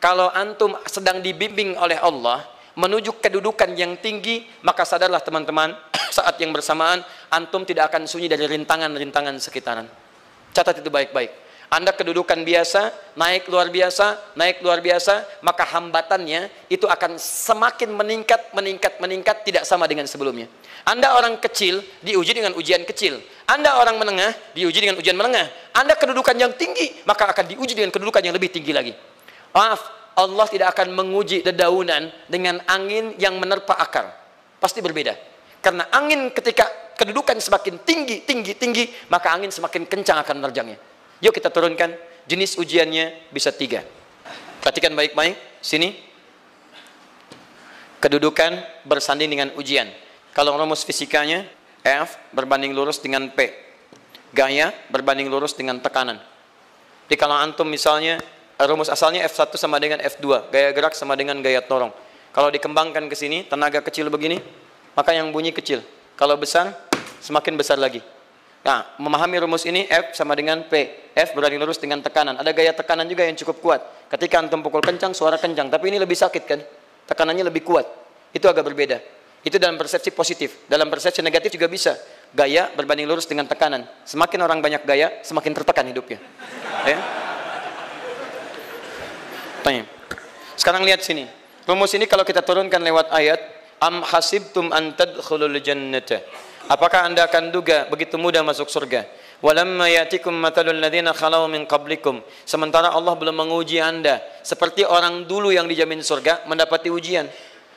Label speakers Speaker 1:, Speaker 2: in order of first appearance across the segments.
Speaker 1: Kalau antum sedang dibimbing oleh Allah menuju kedudukan yang tinggi, maka sadarlah teman-teman, saat yang bersamaan antum tidak akan sunyi dari rintangan-rintangan sekitaran. Catat itu baik-baik. Anda kedudukan biasa, naik luar biasa, maka hambatannya itu akan semakin meningkat, tidak sama dengan sebelumnya. Anda orang kecil, diuji dengan ujian kecil. Anda orang menengah, diuji dengan ujian menengah. Anda kedudukan yang tinggi, maka akan diuji dengan kedudukan yang lebih tinggi lagi. Maaf, Allah tidak akan menguji dedaunan dengan angin yang menerpa akar. Pasti berbeda. Karena angin ketika kedudukan semakin tinggi, maka angin semakin kencang akan menerjangnya. Yuk kita turunkan, jenis ujiannya bisa 3. Perhatikan baik-baik, sini. Kedudukan bersanding dengan ujian. Kalau rumus fisikanya, F berbanding lurus dengan P. Gaya berbanding lurus dengan tekanan. Jadi kalau antum misalnya, rumus asalnya F1 sama dengan F2. Gaya gerak sama dengan gaya torong. Kalau dikembangkan ke sini, tenaga kecil begini, maka yang bunyi kecil. Kalau besar, semakin besar lagi. Nah, memahami rumus ini, F sama dengan P. F berbanding lurus dengan tekanan. Ada gaya tekanan juga yang cukup kuat. Ketika antum pukul kencang, suara kencang. Tapi ini lebih sakit kan? Tekanannya lebih kuat. Itu agak berbeda. Itu dalam persepsi positif. Dalam persepsi negatif juga bisa. Gaya berbanding lurus dengan tekanan. Semakin orang banyak gaya, semakin tertekan hidupnya. Ya? Tanya. Sekarang lihat sini. Rumus ini kalau kita turunkan lewat ayat, am hasibtum an tadkhulul jannata. Apakah anda akan duga begitu mudah masuk surga? Walamma yatikum matalul ladzina khalau min qablikum. Sementara Allah belum menguji anda seperti orang dulu yang dijamin surga mendapati ujian.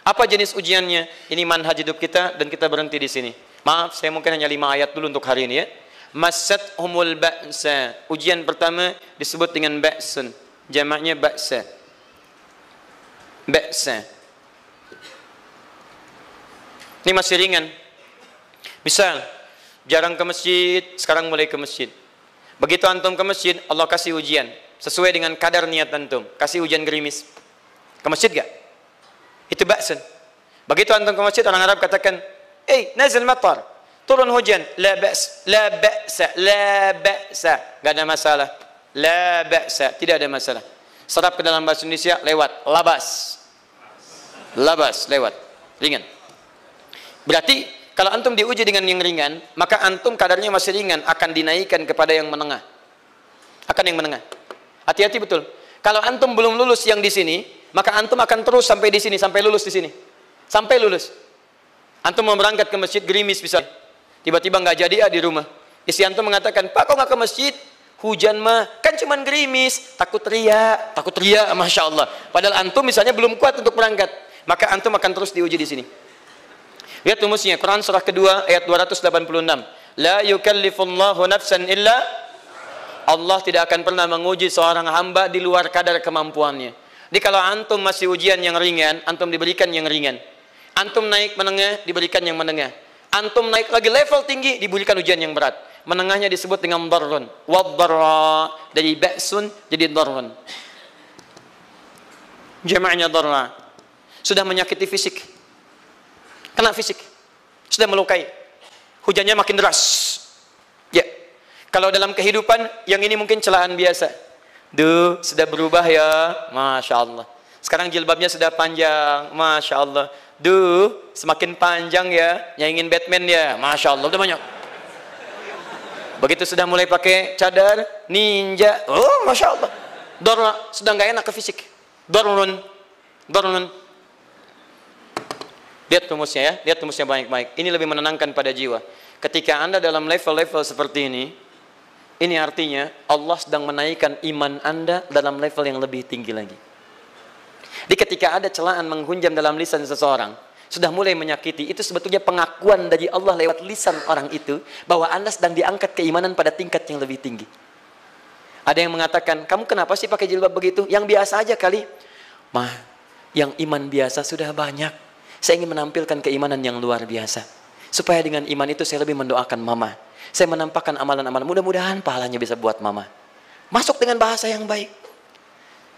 Speaker 1: Apa jenis ujiannya? Ini manhaj hidup kita dan kita berhenti di sini. Maaf, saya mungkin hanya 5 ayat dulu untuk hari ini ya. Massatuhumul ba'sa. Ujian pertama disebut dengan ba'sun. Jamaknya ba'sa. Ba'sa. Ini masih ringan. Misal, jarang ke masjid, sekarang mulai ke masjid. Begitu antum ke masjid, Allah kasih ujian. Sesuai dengan kadar niat antum. Kasih hujan gerimis. Ke masjid gak? Itu ba'sun. Begitu antum ke masjid, orang Arab katakan, nazil matar. Turun hujan. La ba's, la ba'sa, la ba'sa. Gak ada masalah. La ba'sa, tidak ada masalah. Serap ke dalam bahasa Indonesia, lewat. Labas. Labas, lewat. Ringan. Berarti, kalau antum diuji dengan yang ringan, maka antum kadarnya masih ringan, akan dinaikkan kepada yang menengah. Akan yang menengah. Hati-hati betul. Kalau antum belum lulus yang di sini, maka antum akan terus sampai di sini, sampai lulus di sini. Sampai lulus. Antum mau berangkat ke masjid, gerimis bisa. Tiba-tiba nggak jadi di rumah. Istri antum mengatakan, Pak kok nggak ke masjid? Hujan mah, kan cuman gerimis. Takut teriak, Masya Allah. Padahal antum misalnya belum kuat untuk berangkat. Maka antum akan terus diuji di sini. Lihat rumusnya, Quran surah kedua ayat 286. La yukallifullahu nafsan illa, Allah tidak akan pernah menguji seorang hamba di luar kadar kemampuannya. Jadi kalau antum masih ujian yang ringan, antum diberikan yang ringan. Antum naik menengah, diberikan yang menengah. Antum naik lagi level tinggi, diberikan ujian yang berat. Menengahnya disebut dengan darrun. Wad-darra, dari ba'sun jadi darrun. Jamaknya darra. Sudah menyakiti fisik. Kena fisik, sudah melukai, hujannya makin deras. Ya, kalau dalam kehidupan yang ini mungkin celaan biasa. Duh, sudah berubah ya, Masya Allah. Sekarang jilbabnya sudah panjang, Masya Allah. Duh, semakin panjang ya, nyaingin Batman ya, Masya Allah. Udah banyak. Begitu sudah mulai pakai cadar, ninja, oh Masya Allah. Dorna, sudah nggak enak ke fisik. Dornun. Lihat rumusnya ya, lihat rumusnya baik-baik. Ini lebih menenangkan pada jiwa. Ketika anda dalam level-level seperti ini artinya Allah sedang menaikkan iman anda dalam level yang lebih tinggi lagi. Jadi ketika ada celaan menghunjam dalam lisan seseorang, sudah mulai menyakiti, itu sebetulnya pengakuan dari Allah lewat lisan orang itu, bahwa anda sedang diangkat keimanan pada tingkat yang lebih tinggi. Ada yang mengatakan, kamu kenapa sih pakai jilbab begitu? Yang biasa aja kali. Mah, yang iman biasa sudah banyak. Saya ingin menampilkan keimanan yang luar biasa. Supaya dengan iman itu saya lebih mendoakan mama. Saya menampakkan amalan-amalan. Mudah-mudahan pahalanya bisa buat mama. Masuk dengan bahasa yang baik.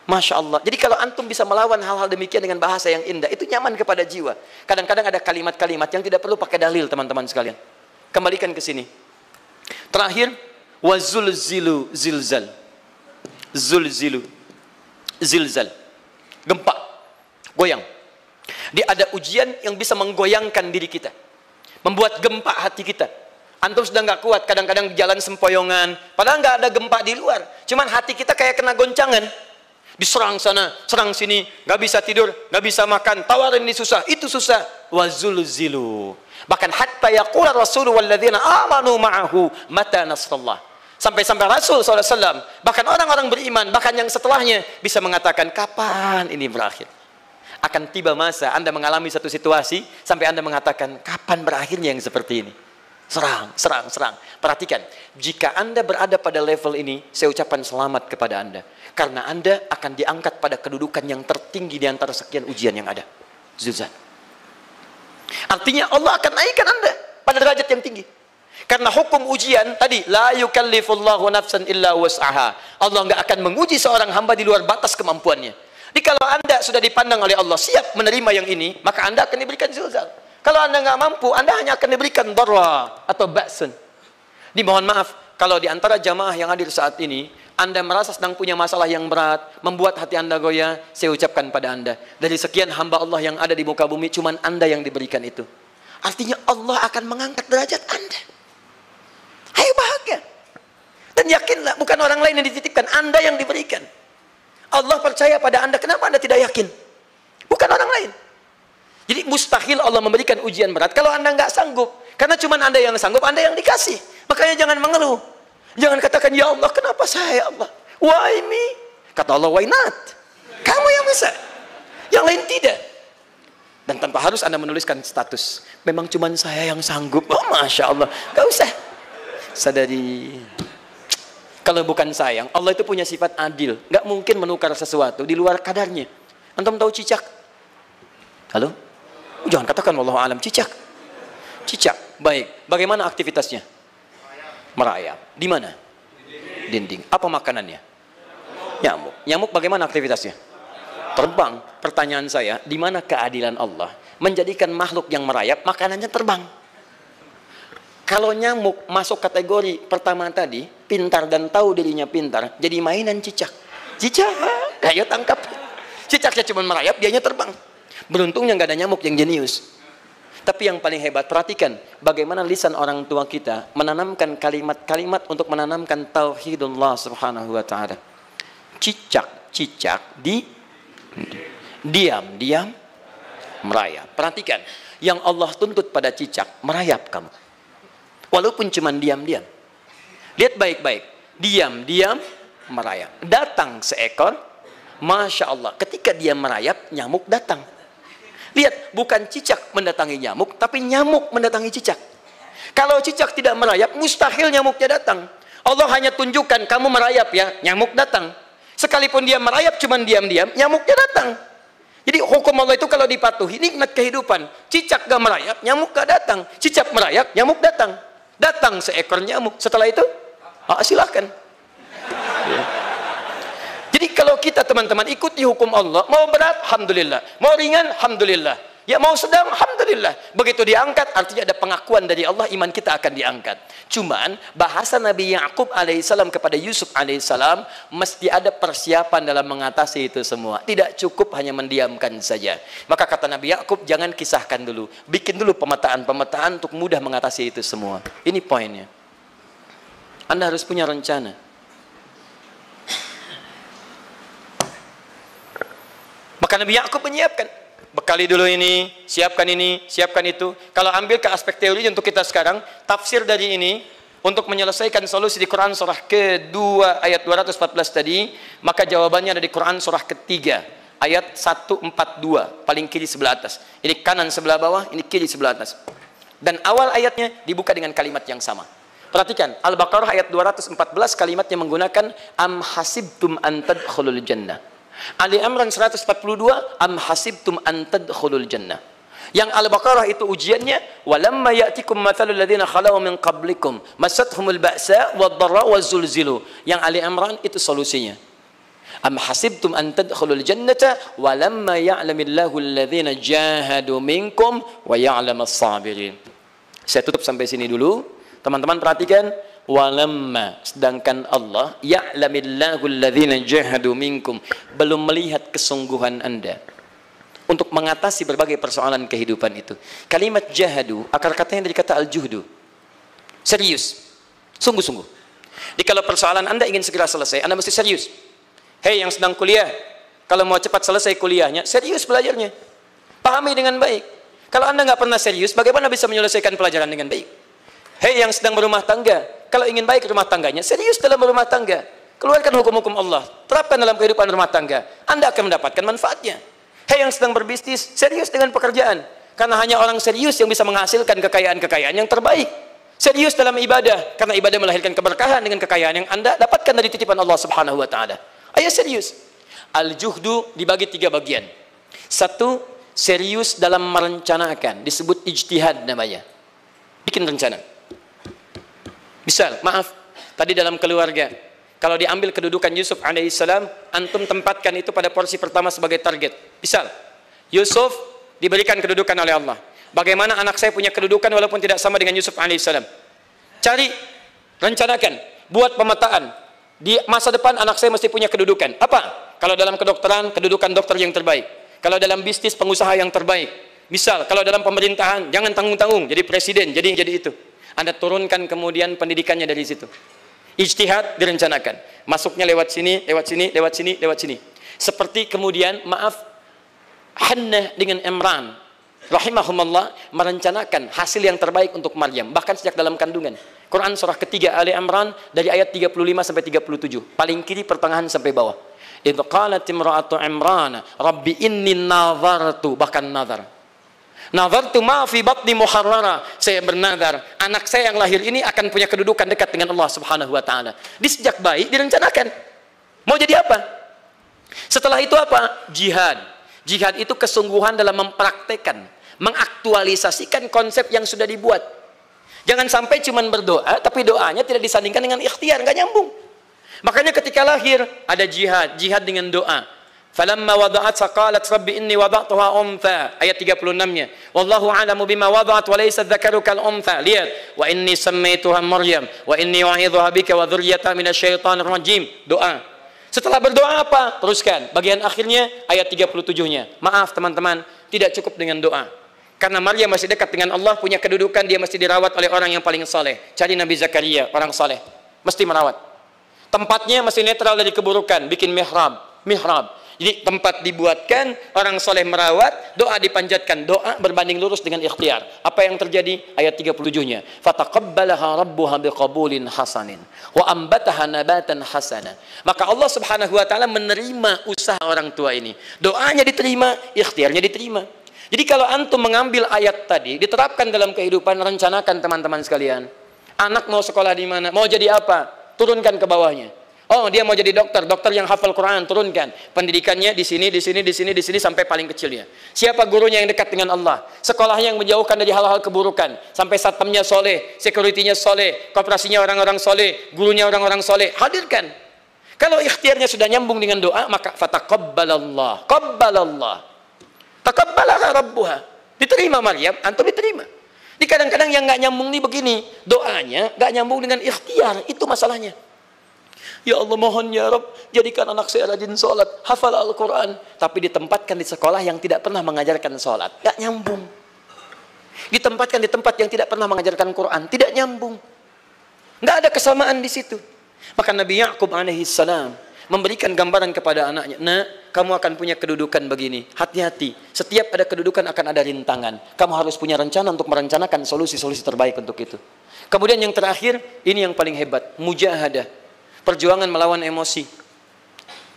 Speaker 1: Masya Allah. Jadi kalau antum bisa melawan hal-hal demikian dengan bahasa yang indah, itu nyaman kepada jiwa. Kadang-kadang ada kalimat-kalimat yang tidak perlu pakai dalil, teman-teman sekalian. Kembalikan ke sini. Terakhir, wazulzilu zilzal. Zulzilu. Zilzal. Gempa, goyang. Dia ada ujian yang bisa menggoyangkan diri kita, membuat gempa hati kita. Antum sudah nggak kuat, kadang-kadang jalan sempoyongan, padahal nggak ada gempa di luar, cuman hati kita kayak kena goncangan. Diserang sana, serang sini, nggak bisa tidur, nggak bisa makan, tawarin ini susah, itu susah. Wazulzilu. Bahkan hatta yaqula Rasulullah walladzina amanu ma'ahu mata nasrullah. Sampai-sampai Rasul SAW, bahkan orang-orang beriman, bahkan yang setelahnya bisa mengatakan, kapan ini berakhir? Akan tiba masa Anda mengalami satu situasi sampai Anda mengatakan, kapan berakhirnya yang seperti ini? Serang, serang, serang. Perhatikan, jika Anda berada pada level ini, saya ucapkan selamat kepada Anda. Karena Anda akan diangkat pada kedudukan yang tertinggi di antara sekian ujian yang ada. Zuzan. Artinya Allah akan naikkan Anda pada derajat yang tinggi. Karena hukum ujian tadi, la yukallifullahu nafsan illa wus'aha. Allah nggak akan menguji seorang hamba di luar batas kemampuannya. Jadi kalau Anda sudah dipandang oleh Allah siap menerima yang ini, maka Anda akan diberikan zilzal. Kalau Anda nggak mampu, Anda hanya akan diberikan darra atau ba'sun. Dimohon maaf, kalau di antara jamaah yang hadir saat ini, Anda merasa sedang punya masalah yang berat, membuat hati Anda goyah, saya ucapkan pada Anda, dari sekian hamba Allah yang ada di muka bumi, cuman Anda yang diberikan itu. Artinya Allah akan mengangkat derajat Anda. Ayo bahagia. Dan yakinlah, bukan orang lain yang dititipkan, Anda yang diberikan. Allah percaya pada Anda, kenapa Anda tidak yakin? Bukan orang lain. Jadi mustahil Allah memberikan ujian berat kalau Anda nggak sanggup. Karena cuma Anda yang sanggup, Anda yang dikasih. Makanya jangan mengeluh. Jangan katakan, ya Allah, kenapa saya, ya Allah? Why me? Kata Allah, why not? Kamu yang bisa. Yang lain tidak. Dan tanpa harus Anda menuliskan status. Memang cuma saya yang sanggup. Oh, Masya Allah. Gak usah. Sadari. Kalau bukan sayang, Allah itu punya sifat adil. Gak mungkin menukar sesuatu di luar kadarnya. Antum tahu cicak? Halo? Jangan katakan wallahu alam, cicak. Cicak, baik. Bagaimana aktivitasnya? Merayap. Di mana? Dinding. Apa makanannya? Nyamuk. Nyamuk bagaimana aktivitasnya? Terbang. Pertanyaan saya, di mana keadilan Allah menjadikan makhluk yang merayap makanannya terbang? Kalau nyamuk masuk kategori pertama tadi, pintar dan tahu dirinya pintar, jadi mainan cicak. Cicak, ayo tangkap. Cicaknya cuma merayap, dianya terbang. Beruntungnya nggak ada nyamuk yang jenius. Tapi yang paling hebat, perhatikan bagaimana lisan orang tua kita menanamkan kalimat-kalimat untuk menanamkan tauhidullah subhanahu wa ta'ala. Cicak-cicak diam-diam merayap. Perhatikan, yang Allah tuntut pada cicak, merayap kamu. Walaupun cuma diam-diam. Lihat baik-baik, diam-diam merayap. Datang seekor, Masya Allah, ketika dia merayap, nyamuk datang. Lihat, bukan cicak mendatangi nyamuk, tapi nyamuk mendatangi cicak. Kalau cicak tidak merayap, mustahil nyamuknya datang. Allah hanya tunjukkan, kamu merayap ya, nyamuk datang. Sekalipun dia merayap, cuman diam-diam, nyamuknya datang. Jadi hukum Allah itu kalau dipatuhi, nikmat kehidupan. Cicak gak merayap, nyamuk gak datang. Cicak merayap, nyamuk datang. Datang seekor nyamuk. Setelah itu, silakan. Ya. Jadi kalau kita teman-teman ikuti hukum Allah, mau berat, alhamdulillah. Mau ringan, alhamdulillah. Ya mau sedang, alhamdulillah. Begitu diangkat, artinya ada pengakuan dari Allah, iman kita akan diangkat. Cuman, bahasa Nabi Ya'qub alaihissalam kepada Yusuf alaihissalam, mesti ada persiapan dalam mengatasi itu semua. Tidak cukup hanya mendiamkan saja. Maka kata Nabi Ya'qub, jangan kisahkan dulu. Bikin dulu pemetaan-pemetaan untuk mudah mengatasi itu semua. Ini poinnya. Anda harus punya rencana. Maka Nabi Ya'qub menyiapkan, bekali dulu ini, siapkan itu. Kalau ambil ke aspek teori untuk kita sekarang, tafsir dari ini untuk menyelesaikan solusi di Quran surah kedua ayat 214 tadi, maka jawabannya ada di Quran surah ketiga ayat 142, paling kiri sebelah atas. Ini kanan sebelah bawah, ini kiri sebelah atas. Dan awal ayatnya dibuka dengan kalimat yang sama. Perhatikan, Al-Baqarah ayat 214 kalimatnya menggunakan am hasibtum an tadkhulul jannah. Ali Imran 142 am hasibtum an tadkhulul jannah. Yang Al-Baqarah itu ujiannya, walamma ya'tikum mathalul ladzina khalau min qablikum masathumul ba'sa wad-dharra waz-zulzilu. Yang Ali Imran itu solusinya. Am hasibtum an tadkhulul jannata walamma ya'lamillahu alladzina jahadu minkum wa ya'lamas sabirin. Saya tutup sampai sini dulu. Teman-teman perhatikan, walamma, sedangkan Allah ya'lamillahu alladhina jahadu minkum, belum melihat kesungguhan Anda untuk mengatasi berbagai persoalan kehidupan itu. Kalimat jahadu akar katanya dari kata al-juhdu, serius, sungguh-sungguh. Jadi kalau persoalan Anda ingin segera selesai, Anda mesti serius. Hei yang sedang kuliah, kalau mau cepat selesai kuliahnya, serius belajarnya, pahami dengan baik. Kalau Anda nggak pernah serius, bagaimana bisa menyelesaikan pelajaran dengan baik? Hei yang sedang berumah tangga, kalau ingin baik rumah tangganya, serius dalam berumah tangga. Keluarkan hukum-hukum Allah, terapkan dalam kehidupan rumah tangga. Anda akan mendapatkan manfaatnya. Hei yang sedang berbisnis, serius dengan pekerjaan. Karena hanya orang serius yang bisa menghasilkan kekayaan-kekayaan yang terbaik. Serius dalam ibadah, karena ibadah melahirkan keberkahan dengan kekayaan yang Anda dapatkan dari titipan Allah Subhanahu wa taala. Ayo serius. Al-juhdu dibagi 3 bagian. 1, serius dalam merencanakan, disebut ijtihad namanya. Bikin rencana. Misal, maaf, tadi dalam keluarga, kalau diambil kedudukan Yusuf alaihissalam, antum tempatkan itu pada porsi pertama sebagai target. Misal, Yusuf diberikan kedudukan oleh Allah. Bagaimana anak saya punya kedudukan walaupun tidak sama dengan Yusuf alaihissalam? Cari, rencanakan, buat pemetaan. Di masa depan anak saya mesti punya kedudukan. Apa? Kalau dalam kedokteran, kedudukan dokter yang terbaik. Kalau dalam bisnis, pengusaha yang terbaik. Misal, kalau dalam pemerintahan, jangan tanggung-tanggung, jadi presiden, jadi itu. Anda turunkan kemudian pendidikannya dari situ. Ijtihad direncanakan. Masuknya lewat sini, lewat sini, lewat sini, lewat sini. Seperti kemudian, maaf, Hannah dengan Imran, rahimahumullah, merencanakan hasil yang terbaik untuk Maryam. Bahkan sejak dalam kandungan. Quran surah ketiga Ali Imran, dari ayat 35 sampai 37. Paling kiri, pertengahan sampai bawah. Idh qalat imra'atu Imran, Rabbi inni nazartu, bahkan nazar. Nazartu ma fi batni muharrara, saya bernazar anak saya yang lahir ini akan punya kedudukan dekat dengan Allah Subhanahu wa taala. Di sejak bayi direncanakan. Mau jadi apa? Setelah itu apa? Jihad. Jihad itu kesungguhan dalam mempraktekkan, mengaktualisasikan konsep yang sudah dibuat. Jangan sampai cuma berdoa tapi doanya tidak disandingkan dengan ikhtiar, nggak nyambung. Makanya ketika lahir ada jihad, jihad dengan doa. Falamma wada'at saqalat rabbi inni wada'tuha untha, ayat 36-nya. Wallahu a'lamu bima wada'at wa laysa dzakaru kal untha. Lihat, wa inni sammaituha Maryam wa inni u'idzuha bika wa dzurriyyataha minasyaitonir rajim. Doa. Setelah berdoa apa? Teruskan. Bagian akhirnya ayat 37-nya. Maaf teman-teman, tidak cukup dengan doa. Karena Maryam masih dekat dengan Allah, punya kedudukan, dia mesti dirawat oleh orang yang paling saleh. Cari Nabi Zakaria, orang saleh. Mesti merawat. Tempatnya masih netral dari keburukan, bikin mihrab. Jadi tempat dibuatkan, orang soleh merawat, doa dipanjatkan, doa berbanding lurus dengan ikhtiar. Apa yang terjadi? Ayat 37-nya. Fataqabbalaha rabbuha biqabulin hasanin wa ambataha nabatan hasana. Maka Allah Subhanahu wa taala menerima usaha orang tua ini. Doanya diterima, ikhtiarnya diterima. Jadi kalau antum mengambil ayat tadi, diterapkan dalam kehidupan, rencanakan teman-teman sekalian. Anak mau sekolah di mana? Mau jadi apa? Turunkan ke bawahnya. Oh, dia mau jadi dokter, dokter yang hafal Quran, turunkan. Pendidikannya di sini, di sini, di sini, di sini sampai paling kecilnya. Siapa gurunya yang dekat dengan Allah? Sekolahnya yang menjauhkan dari hal-hal keburukan. Sampai satpamnya soleh, securitynya soleh, koperasinya orang-orang soleh, gurunya orang-orang soleh. Hadirkan. Kalau ikhtiarnya sudah nyambung dengan doa, maka fataqabbalallah, qabbalallah. Taqabbalaha rabbuha. Diterima Maryam, antum diterima. Di kadang-kadang yang nggak nyambung nih begini, doanya nggak nyambung dengan ikhtiar, itu masalahnya. Ya Allah mohon ya Rabb, jadikan anak saya rajin sholat, hafal Al-Quran. Tapi ditempatkan di sekolah yang tidak pernah mengajarkan sholat. Tidak nyambung. Ditempatkan di tempat yang tidak pernah mengajarkan Quran. Tidak nyambung. Tidak ada kesamaan di situ. Maka Nabi Ya'qub alaihissalam memberikan gambaran kepada anaknya. Nak, kamu akan punya kedudukan begini. Hati-hati. Setiap ada kedudukan akan ada rintangan. Kamu harus punya rencana untuk merencanakan solusi-solusi terbaik untuk itu. Kemudian yang terakhir, ini yang paling hebat. Mujahadah. Perjuangan melawan emosi.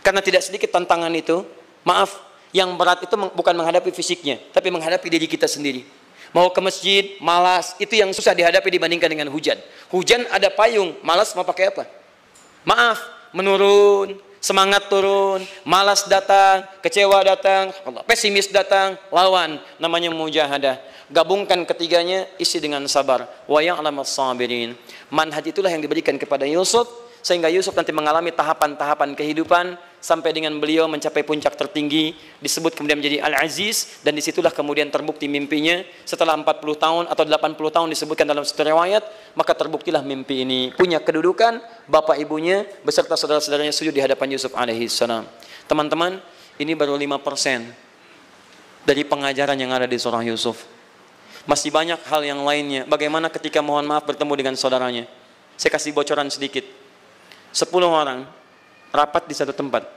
Speaker 1: Karena tidak sedikit tantangan itu, maaf, yang berat itu bukan menghadapi fisiknya, tapi menghadapi diri kita sendiri. Mau ke masjid, malas, itu yang susah dihadapi dibandingkan dengan hujan. Hujan ada payung, malas mau pakai apa? Maaf, menurun, semangat turun, malas datang, kecewa datang, pesimis datang, lawan, namanya mujahadah. Gabungkan ketiganya, isi dengan sabar. Wa ya'lamas sabirin. Manhaj itulah yang diberikan kepada Yusuf, sehingga Yusuf nanti mengalami tahapan-tahapan kehidupan sampai dengan beliau mencapai puncak tertinggi, disebut kemudian menjadi Al-Aziz, dan disitulah kemudian terbukti mimpinya setelah 40 tahun atau 80 tahun disebutkan dalam satu riwayat, maka terbuktilah mimpi ini punya kedudukan bapak ibunya beserta saudara-saudaranya sujud di hadapan Yusuf alaihissalam. Teman-teman, ini baru 5% dari pengajaran yang ada di surah Yusuf. Masih banyak hal yang lainnya. Bagaimana ketika mohon maaf bertemu dengan saudaranya. Saya kasih bocoran sedikit. 10 orang rapat di satu tempat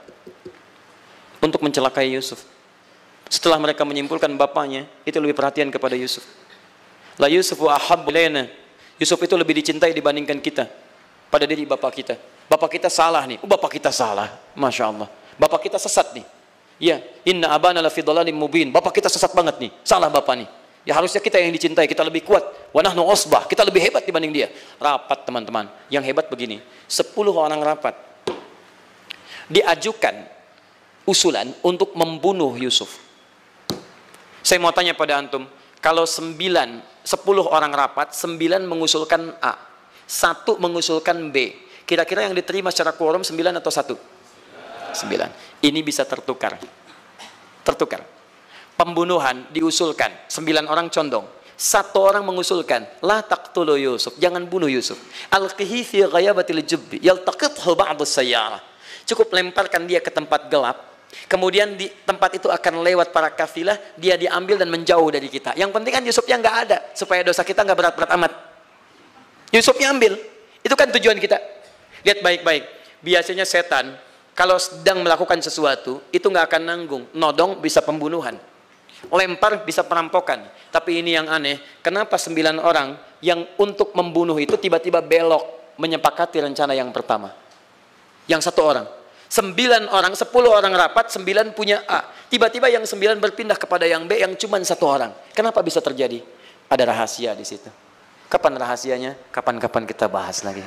Speaker 1: untuk mencelakai Yusuf. Setelah mereka menyimpulkan bapaknya itu lebih perhatian kepada Yusuf. La Yusufu ahabbu ilaina. Yusuf itu lebih dicintai dibandingkan kita pada diri bapak kita. Bapak kita salah nih. Bapak kita salah. Masya Allah. Bapak kita sesat nih. Ya, inna abana lafi dhalalim mubin. Bapak kita sesat banget nih. Salah bapak nih. Ya harusnya kita yang dicintai, kita lebih kuat. Wa nahnu usbah. Kita lebih hebat dibanding dia. Rapat teman-teman. Yang hebat begini. 10 orang rapat. Diajukan usulan untuk membunuh Yusuf. Saya mau tanya pada antum, kalau 10 orang rapat, 9 mengusulkan A, 1 mengusulkan B, kira-kira yang diterima secara quorum 9 atau 1? 9. Ini bisa tertukar. Tertukar. Pembunuhan diusulkan, 9 orang condong. 1 orang mengusulkan, la taqtulu Yusuf, jangan bunuh Yusuf. Alqihi fi ghayabatil jubbi, yaltaqithu ba'dus sayyarah. Cukup lemparkan dia ke tempat gelap, kemudian di tempat itu akan lewat para kafilah, dia diambil dan menjauh dari kita. Yang penting kan Yusufnya nggak ada, supaya dosa kita nggak berat-berat amat. Yusufnya ambil, itu kan tujuan kita. Lihat baik-baik, biasanya setan kalau sedang melakukan sesuatu itu nggak akan nanggung, nodong bisa pembunuhan, lempar bisa perampokan. Tapi ini yang aneh, kenapa 9 orang yang untuk membunuh itu tiba-tiba belok menyepakati rencana yang pertama? Yang 1 orang, 9 orang, 10 orang rapat, 9 punya A. Tiba-tiba yang 9 berpindah kepada yang B yang cuma 1 orang. Kenapa bisa terjadi? Ada rahasia di situ. Kapan rahasianya? Kapan-kapan kita bahas lagi.